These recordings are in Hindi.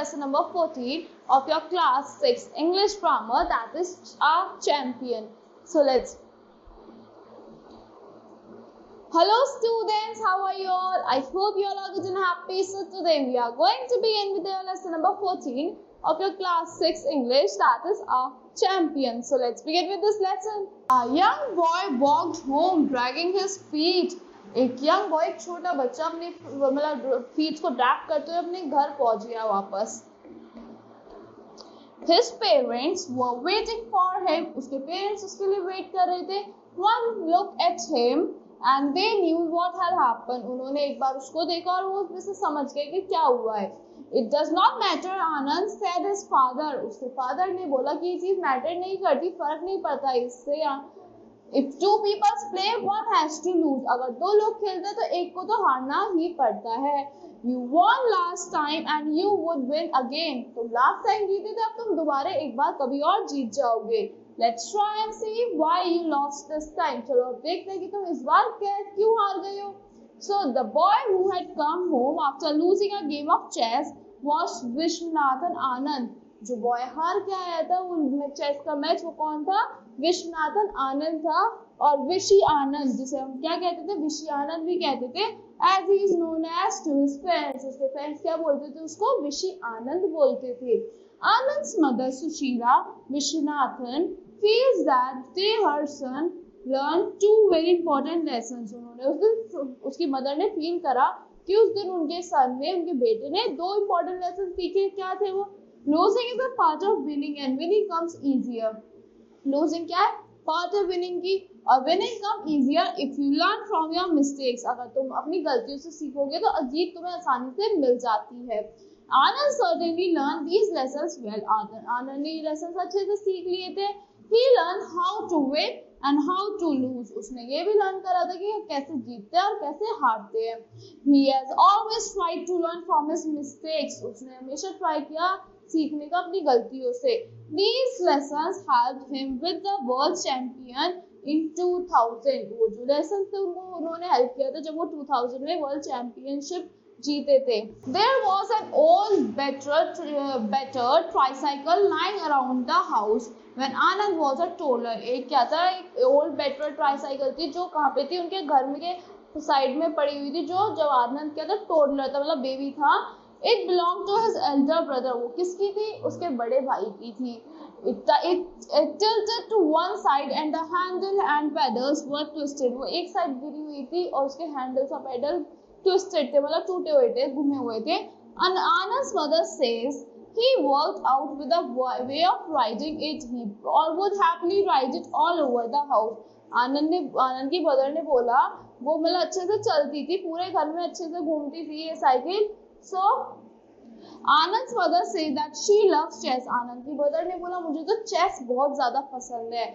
lesson number 14 of your class 6 English grammar, that is a champion. So let's. Hello students, how are you all? I hope you all are good and happy. So today we are going to begin with your lesson number 14 of your class 6 English, that is a champion. So let's begin with this lesson. A young boy walked home dragging his feet. एक यंग बॉय, एक छोटा बच्चा अपने मतलब फीट को ड्रैग करते हुए अपने घर पहुंच गया वापस. His parents were waiting for him. उसके पेरेंट्स उसके लिए वेट कर रहे थे. One looked at him and they knew what had happened. उन्होंने एक बार उसको देखा और वो उसमें से समझ गए कि क्या हुआ है. It does not matter, Anand said his father. उसके फादर ने बोला कि ये चीज मैटर नहीं करती, फर्क नहीं पड़ता इससे. If two people play, one has to lose. अगर दो लोग खेलते हैं तो एक को तो हारना ही पड़ता है. You won last time and you would win again. तुम last time जीते थे, अब तुम दोबारा एक बार कभी और जीत जाओगे. Let's try and see why you lost this time. चलो अब देखते हैं कि तुम इस बार क्यों हार गए हो. So the boy who had come home after losing a game of chess was Vishwanathan Anand. जो बॉय हार के आया था वो चेस का मैच, वो कौन था? विश्वनाथन आनंद था. और विशी आनंद, जिसे हम क्या कहते थे? विशी आनंद भी कहते थे. As he is known as to his friends. उसके फ्रेंड्स क्या बोलते थे उसको? विशी आनंद बोलते थे. Anand's mother Sushila Vishwanathan feels that they her son learned two very important lessons. उन्होंने उस दिन उसकी मदर ने फील करा कि उस दिन उनके सन ने, उनके बेटे ने दो इम्पोर्टेंट लेसन सीखे. क्या थे वो? Losing is a part of winning and winning comes easier. Losing क्या है? Part of winning की. और winning comes easier if you learn from your mistakes. अगर तुम अपनी गलतियों से सीखोगे तो जीत तुम्हें आसानी से मिल जाती है. Anand certainly learned these lessons well. आनंद ने ये lessons अच्छे से सीख लिए थे. He learned how to win and how to lose. उसने ये भी लर्न करा था कि कैसे जीतते हैं और कैसे हारते हैं. He has always tried to learn from his mistakes. उसने हमेशा ट्राई किया सीखने का अपनी गलतियों से. These lessons helped him with the world champion in 2000. वो जो lessons थे उन्होंने हेल्प किया था जब वो 2000 में वर्ल्ड चैंपियनशिप जीते थे. There was an old battered tricycle lying around the house when Anand was a toddler. एक क्या था? एक old battered tricycle थी जो कहाँ पे थी? उनके घर में के साइड में पड़ी हुई थी. जो जब आनंद क्या था? टोडलर था, मतलब बेबी था. It belonged to his elder brother. वो किसकी थी? उसके बड़े भाई की थी. It tilted to one side and the handle and pedals were twisted. वो एक साइड गिरी हुई थी और उसके हैंडल्स और पेडल twisted थे, मतलब टूटे हुए थे, घूमे हुए थे. And Anand's mother says he worked out with a way of riding it. He would happily ride it all over the house. आनंद की मदर ने बोला वो मतलब अच्छे से चलती थी, पूरे घर में अच्छे से घूमती थी ये cycle. So Anand's mother said that she loves chess. आनंद की मदर ने बोला मुझे तो चेस बहुत ज्यादा पसंद है.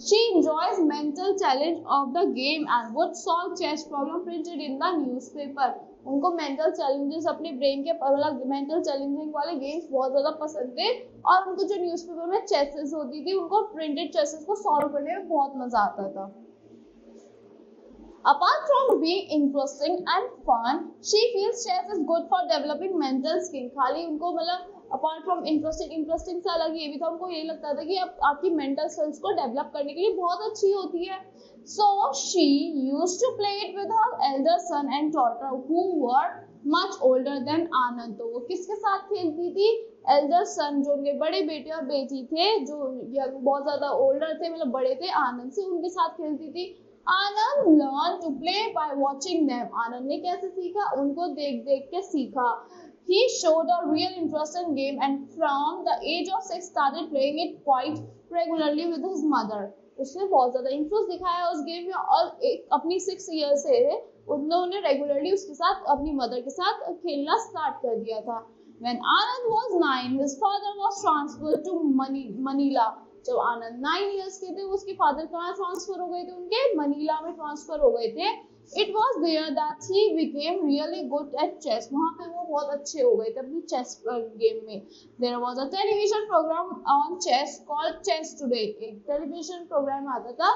She enjoys mental challenge of the game and would solve chess problem printed in the newspaper. उनको मेंटल चैलेंजेस अपने ब्रेन के मतलब मेंटल चैलेंजिंग वाले गेम्स बहुत ज्यादा पसंद थे और उनको जो न्यूज़पेपर में चेसेस होती थी उनको प्रिंटेड चेसेस को सॉल्व करने में बहुत मजा आता था. Apart from being interesting and fun, she feels chess is good for developing mental skill. खाली उनको मतलब apart from interesting से अलग ये भी था, उनको ये लगता था कि आपकी mental skills को develop करने के लिए बहुत अच्छी होती है. So she used to play it with her elder son and daughter who were much older than Anand. तो वो किसके साथ खेलती थी? Elder son, जो उनके बड़े बेटे और बेटी थे, जो बहुत ज्यादा older थे, मतलब बड़े थे आनंद से, उनके साथ खेलती थी. Anand learned to play by watching them. आनंद ने कैसे सीखा? उनको देख देख के सीखा. He showed a real interest in game and from the age of 6 started playing it quite regularly with his mother. उसने बहुत ज्यादा इंटरेस्ट दिखाया उस गेम में और अपनी 6 ईयर से उन्होंने रेगुलरली उसके साथ अपनी मदर के साथ खेलना स्टार्ट कर दिया था. When Anand was 9, his father was transferred to Manila. जब आनंद 9 इयर्स के थे उसके फादर कहाँ ट्रांसफर हो गए थे? उनके मनीला में ट्रांसफर हो गए थे. It was there that he became really good at chess. वहाँ पे वो बहुत अच्छे हो गए थे अपनी चेस गेम में. There was a television program on chess called Chess Today. एक टेलीविजन प्रोग्राम आता था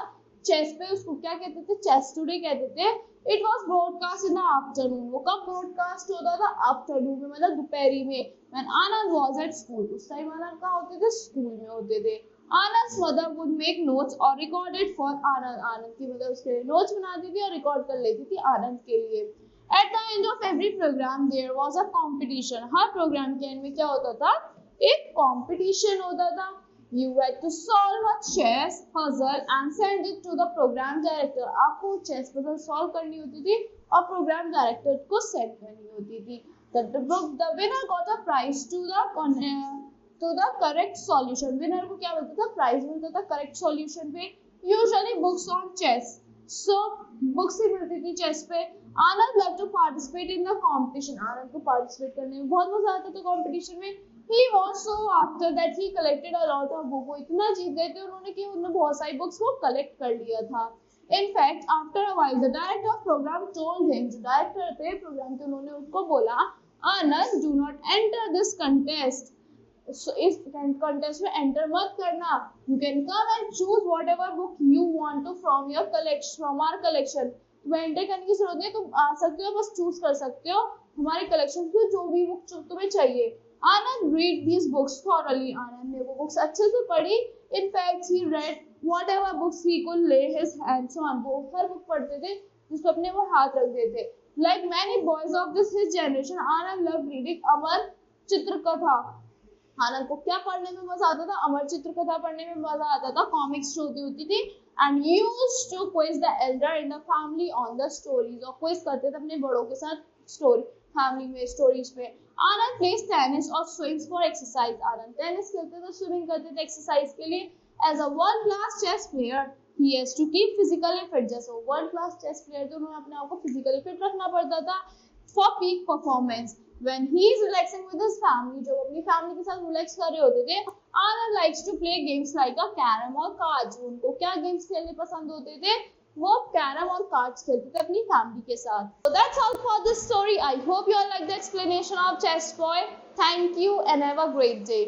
चेस पे उसको क्या कहते थे, चेस टुडे कहते थे। It was broadcast in the afternoon, वो कब ब्रॉडकास्ट होता था, आफ्टरनून में, मतलब दोपहरी में। When Anand was at school, उस टाइम आनंद कहाँ होते थे, स्कूल में होते थे। आनंद मदर would make notes और record it for आनंद, आनंद की मदर उसके लिए नोट्स बनाती थी और रिकॉर्ड कर लेती थी आनंद के लिए। At the end of every program there was a competition, हर प्रोग्राम के एंड में क्या होता था, एक कंपटीशन होता था। You had to solve a chess puzzle and send it to the program director, आपको chess puzzle solve करनी होती थी और प्रोग्राम डायरेक्टर को सेंड करनी होती थी। The winner got a prize to the correct solution, winner को क्या मिलता था, प्राइज मिलता था करेक्ट सॉल्यूशन पे। Usually books on chess, so books ही मिलती थी चेस पे। Anand love to participate in the competition, Anand को पार्टिसिपेट करने में बहुत मजा आता था कॉम्पिटिशन में। He was so after that he collected a lot of books, वो इतना जीत गए थे उन्होंने कि उन्होंने बहुत सारी बुक्स को कलेक्ट कर लिया था। In fact, after a while, the director of program told him, जो डायरेक्टर थे प्रोग्राम के, उन्होंने उसको बोला, आनंद do not enter this contest, so इस contest में enter मत करना, you can come and choose whatever book you want to from your collection, from our collection, तुम्हें एंटर करने की जरूरत नहीं, तुम आ सकते हो, बस चूज कर सकते हो हमारे कलेक्शन से जो भी बुक तुम्हें चाहिए। आनंद read these books thoroughly, आनंद ने वो बुक्स अच्छे से पढ़ी। In fact, he read whatever books he could lay his hands on, वो हर बुक पढ़ते थे जिसको अपने वो हाथ रख देते। Like many boys of his generation, Anand loved reading अमर चित्रकथा, आनंद को क्या पढ़ने में मजा आता था, अमर चित्रकथा पढ़ने में मजा आता था, कॉमिक्स जो होती थी। And used to quiz the elder in the family on the stories, और क्विज करते थे अपने बड़ों के साथ स्टोरी, फैमिली में स्टोरीज पे। आनंद प्लेस टेनिस और swims for exercise, Anand tennis खेलते थे, स्विमिंग करते थे एक्सरसाइज के लिए। As a world class chess player he has to keep physically fit, जैसे वर्ल्ड क्लास चेस प्लेयर थे उन्होंने अपने आप को फिजिकली फिट रखना पड़ता था for peak performance. When he is relaxing with his family, जब अपनी फैमिली के साथ रिलैक्स कर रहे होते थे, आनंद likes to play games like a carom और cards, उनको क्या गेम्स खेलने पसंद होते थे, वो कैरम और कार्ड्स खेलते थे अपनी फैमिली के साथ। So that's all for this story. I hope you all like the explanation of Chess Boy. Thank you and have a great day.